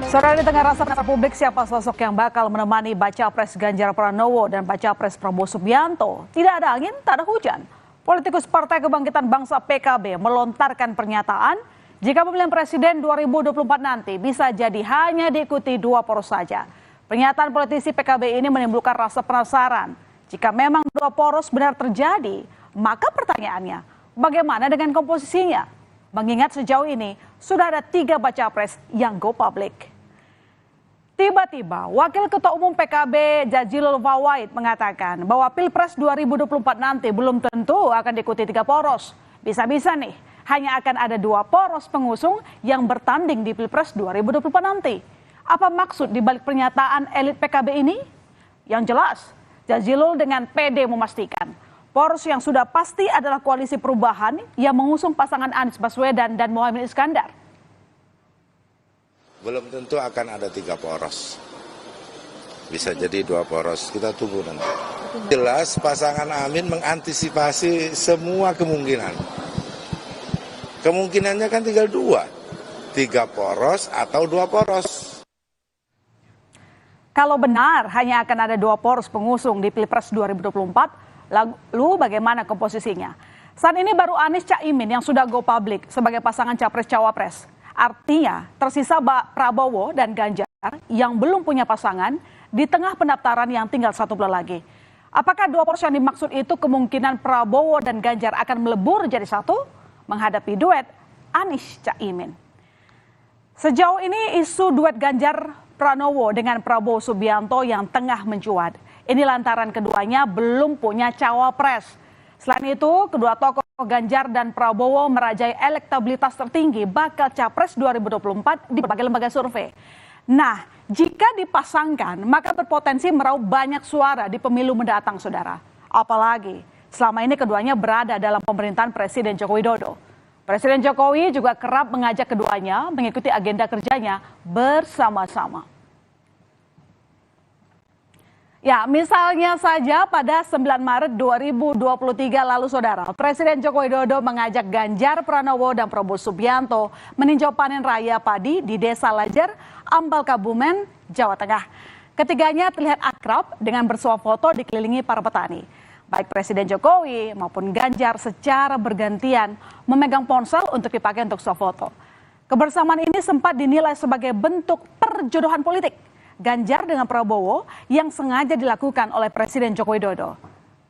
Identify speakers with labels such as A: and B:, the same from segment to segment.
A: Saudara, di tengah rasa penasaran publik siapa sosok yang bakal menemani baca pres Ganjar Pranowo dan baca pres Prabowo Subianto, tidak ada angin, tak ada hujan. Politikus Partai Kebangkitan Bangsa PKB melontarkan pernyataan jika pemilihan presiden 2024 nanti bisa jadi hanya diikuti dua poros saja. Pernyataan politisi PKB ini menimbulkan rasa penasaran. Jika memang dua poros benar terjadi, maka pertanyaannya, bagaimana dengan komposisinya? Mengingat sejauh ini sudah ada 3 baca pres yang go public. Tiba-tiba Wakil Ketua Umum PKB Jazilul Fawait mengatakan bahwa Pilpres 2024 nanti belum tentu akan diikuti 3 poros. Bisa-bisa nih hanya akan ada 2 poros pengusung yang bertanding di Pilpres 2024 nanti. Apa maksud dibalik pernyataan elit PKB ini? Yang jelas, Jazilul dengan PD memastikan poros yang sudah pasti adalah koalisi perubahan yang mengusung pasangan Anies Baswedan dan Muhaimin Iskandar.
B: Belum tentu akan ada 3 poros. Bisa jadi 2 poros, kita tunggu nanti. Jelas pasangan Amin mengantisipasi semua kemungkinan. Kemungkinannya kan tinggal 2. 3 poros atau 2 poros.
A: Kalau benar hanya akan ada 2 poros pengusung di Pilpres 2024, lalu bagaimana komposisinya? Saat ini baru Anies Caimin yang sudah go public sebagai pasangan Capres-Cawapres. Artinya tersisa Prabowo dan Ganjar yang belum punya pasangan di tengah pendaftaran yang tinggal 1 bulan lagi. Apakah 2 poros yang dimaksud itu kemungkinan Prabowo dan Ganjar akan melebur jadi satu menghadapi duet Anies Caimin? Sejauh ini isu duet Ganjar Pranowo dengan Prabowo Subianto yang tengah mencuat. Ini lantaran keduanya belum punya cawapres. Selain itu, kedua tokoh Ganjar dan Prabowo merajai elektabilitas tertinggi bakal capres 2024 di berbagai lembaga survei. Nah, jika dipasangkan, maka berpotensi meraup banyak suara di pemilu mendatang, saudara. Apalagi, selama ini keduanya berada dalam pemerintahan Presiden Joko Widodo. Presiden Jokowi juga kerap mengajak keduanya mengikuti agenda kerjanya bersama-sama. Ya, misalnya saja pada 9 Maret 2023 lalu, saudara, Presiden Joko Widodo mengajak Ganjar Pranowo dan Prabowo Subianto meninjau panen raya padi di Desa Lajar, Ambal Kabumen, Jawa Tengah. Ketiganya terlihat akrab dengan bersuah foto dikelilingi para petani. Baik Presiden Jokowi maupun Ganjar secara bergantian memegang ponsel untuk dipakai untuk suah foto. Kebersamaan ini sempat dinilai sebagai bentuk perjodohan politik Ganjar dengan Prabowo yang sengaja dilakukan oleh Presiden Joko Widodo.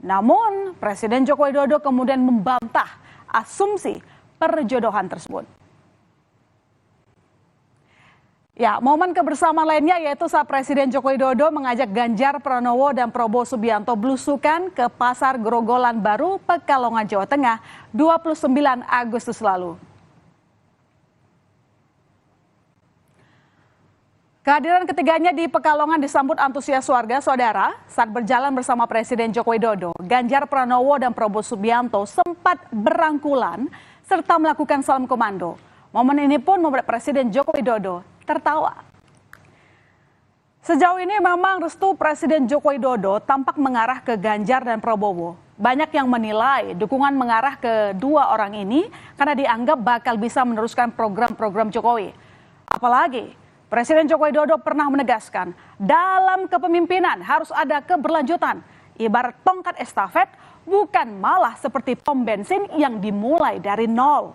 A: Namun, Presiden Joko Widodo kemudian membantah asumsi perjodohan tersebut. Ya, momen kebersamaan lainnya yaitu saat Presiden Joko Widodo mengajak Ganjar Pranowo dan Prabowo Subianto belusukan ke Pasar Grogolan Baru, Pekalongan, Jawa Tengah, 29 Agustus lalu. Kehadiran ketiganya di Pekalongan disambut antusias warga, saudara. Saat berjalan bersama Presiden Joko Widodo, Ganjar Pranowo dan Prabowo Subianto sempat berangkulan serta melakukan salam komando. Momen ini pun membuat Presiden Joko Widodo tertawa. Sejauh ini memang restu Presiden Joko Widodo tampak mengarah ke Ganjar dan Prabowo. Banyak yang menilai dukungan mengarah ke 2 orang ini karena dianggap bakal bisa meneruskan program-program Jokowi. Apalagi Presiden Joko Widodo pernah menegaskan, dalam kepemimpinan harus ada keberlanjutan. Ibarat tongkat estafet, bukan malah seperti pom bensin yang dimulai dari nol.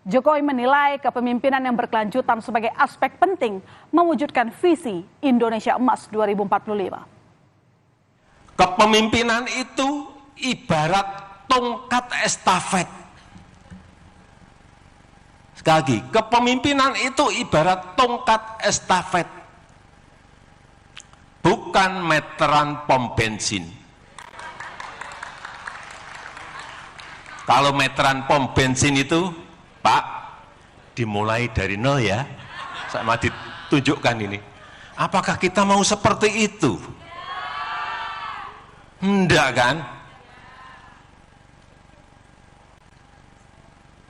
A: Jokowi menilai kepemimpinan yang berkelanjutan sebagai aspek penting mewujudkan visi Indonesia Emas 2045.
C: Kepemimpinan itu ibarat tongkat estafet. Sekali lagi, kepemimpinan itu ibarat tongkat estafet, bukan meteran pom bensin. Kalau meteran pom bensin itu, Pak, dimulai dari nol ya. Sama ditunjukkan ini. Apakah kita mau seperti itu? Enggak kan?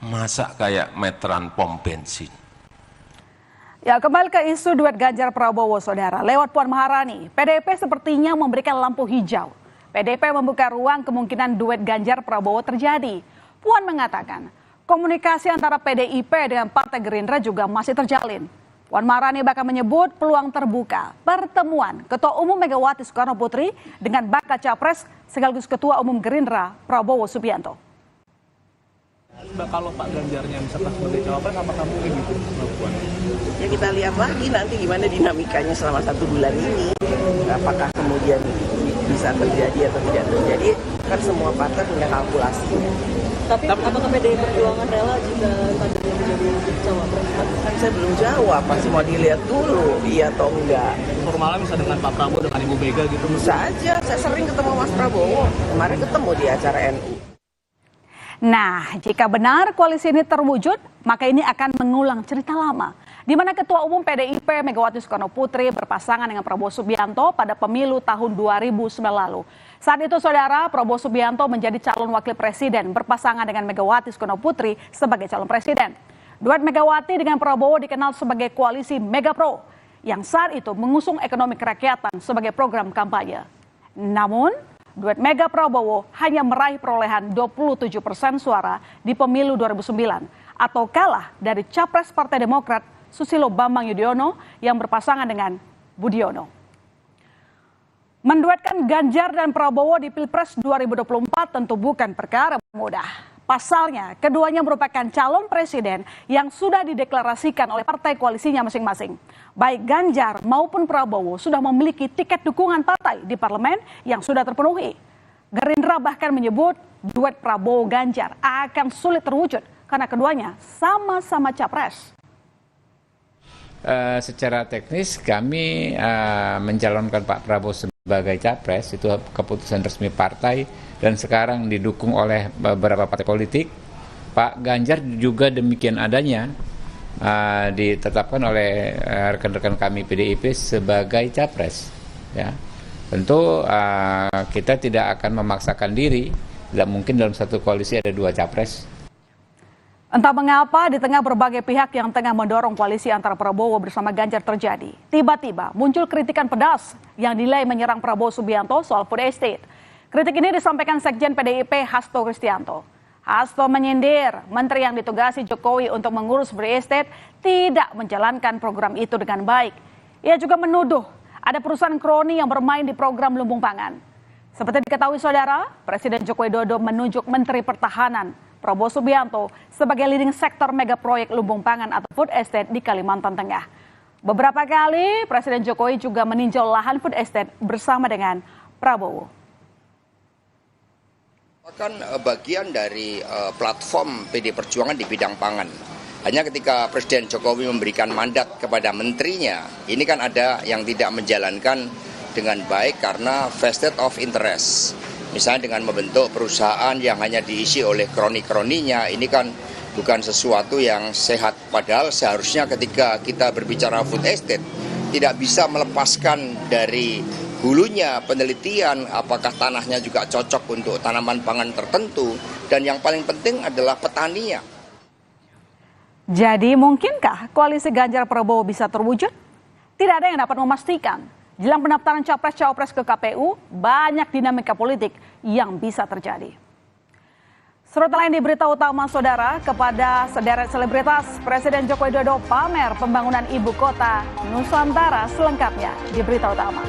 C: Masa kayak meteran pom bensin.
A: Ya, kembali ke isu duet Ganjar Prabowo, saudara. Lewat Puan Maharani, PDIP sepertinya memberikan lampu hijau. PDIP membuka ruang kemungkinan duet Ganjar Prabowo terjadi. Puan mengatakan, komunikasi antara PDIP dengan Partai Gerindra juga masih terjalin. Puan Maharani bahkan menyebut peluang terbuka pertemuan Ketua Umum Megawati Soekarno Putri dengan bakal capres sekaligus Ketua Umum Gerindra Prabowo Subianto.
D: Kalau Pak Ganjarnya misalkan sebagai cawapres, apakah mungkin itu Puan?
E: Ya kita lihat lagi nanti gimana dinamikanya selama 1 bulan ini. Apakah kemudian bisa terjadi atau tidak terjadi, kan semua partai punya kalkulasinya.
F: Tapi apakah PDI Perjuangan rela jika kadernya menjadi cawapres?
E: Kan saya belum jawab, masih mau dilihat dulu iya atau enggak.
D: Formalnya bisa dengan Pak Prabowo, dengan Ibu Mega gitu?
E: Bisa aja, saya sering ketemu Mas Prabowo. Kemarin ketemu di acara NU.
A: Nah, jika benar koalisi ini terwujud, maka ini akan mengulang cerita lama, di mana Ketua Umum PDIP Megawati Soekarno Putri berpasangan dengan Prabowo Subianto pada pemilu tahun 2009 lalu. Saat itu, saudara, Prabowo Subianto menjadi calon wakil presiden berpasangan dengan Megawati Soekarno Putri sebagai calon presiden. Duet Megawati dengan Prabowo dikenal sebagai koalisi Megapro, yang saat itu mengusung ekonomi kerakyatan sebagai program kampanye. Namun, duet Mega Prabowo hanya meraih perolehan 27% suara di pemilu 2009 atau kalah dari capres Partai Demokrat Susilo Bambang Yudhoyono yang berpasangan dengan Budiono. Menduetkan Ganjar dan Prabowo di Pilpres 2024 tentu bukan perkara mudah. Pasalnya, keduanya merupakan calon presiden yang sudah dideklarasikan oleh partai koalisinya masing-masing. Baik Ganjar maupun Prabowo sudah memiliki tiket dukungan partai di parlemen yang sudah terpenuhi. Gerindra bahkan menyebut duet Prabowo-Ganjar akan sulit terwujud karena keduanya sama-sama capres.
G: Secara teknis kami mencalonkan Pak Prabowo sebagai capres, itu keputusan resmi partai dan sekarang didukung oleh beberapa partai politik. Pak Ganjar juga demikian adanya ditetapkan oleh rekan-rekan kami PDIP sebagai capres. Ya, tentu kita tidak akan memaksakan diri, tidak mungkin dalam satu koalisi ada 2 capres.
A: Entah mengapa di tengah berbagai pihak yang tengah mendorong koalisi antara Prabowo bersama Ganjar terjadi, tiba-tiba muncul kritikan pedas yang dinilai menyerang Prabowo Subianto soal food estate. Kritik ini disampaikan Sekjen PDIP Hasto Kristianto. Hasto menyindir menteri yang ditugasi Jokowi untuk mengurus food estate tidak menjalankan program itu dengan baik. Ia juga menuduh ada perusahaan kroni yang bermain di program lumbung pangan. Seperti diketahui saudara, Presiden Joko Widodo menunjuk Menteri Pertahanan Prabowo Subianto sebagai leading sektor mega proyek lumbung pangan atau food estate di Kalimantan Tengah. Beberapa kali Presiden Jokowi juga meninjau lahan food estate bersama dengan Prabowo.
H: Kan bagian dari platform PD Perjuangan di bidang pangan. Hanya ketika Presiden Jokowi memberikan mandat kepada menterinya, ini kan ada yang tidak menjalankan dengan baik karena vested of interest. Misalnya dengan membentuk perusahaan yang hanya diisi oleh kroni-kroninya, ini kan bukan sesuatu yang sehat. Padahal seharusnya ketika kita berbicara food estate, tidak bisa melepaskan dari hulunya penelitian apakah tanahnya juga cocok untuk tanaman pangan tertentu, dan yang paling penting adalah petaninya.
A: Jadi mungkinkah koalisi Ganjar Prabowo bisa terwujud? Tidak ada yang dapat memastikan. Jelang pendaftaran capres-cawapres ke KPU, banyak dinamika politik yang bisa terjadi. Sorotan lain di berita utama saudara, kepada sederet selebritas, Presiden Joko Widodo pamer pembangunan ibu kota Nusantara selengkapnya di berita utama.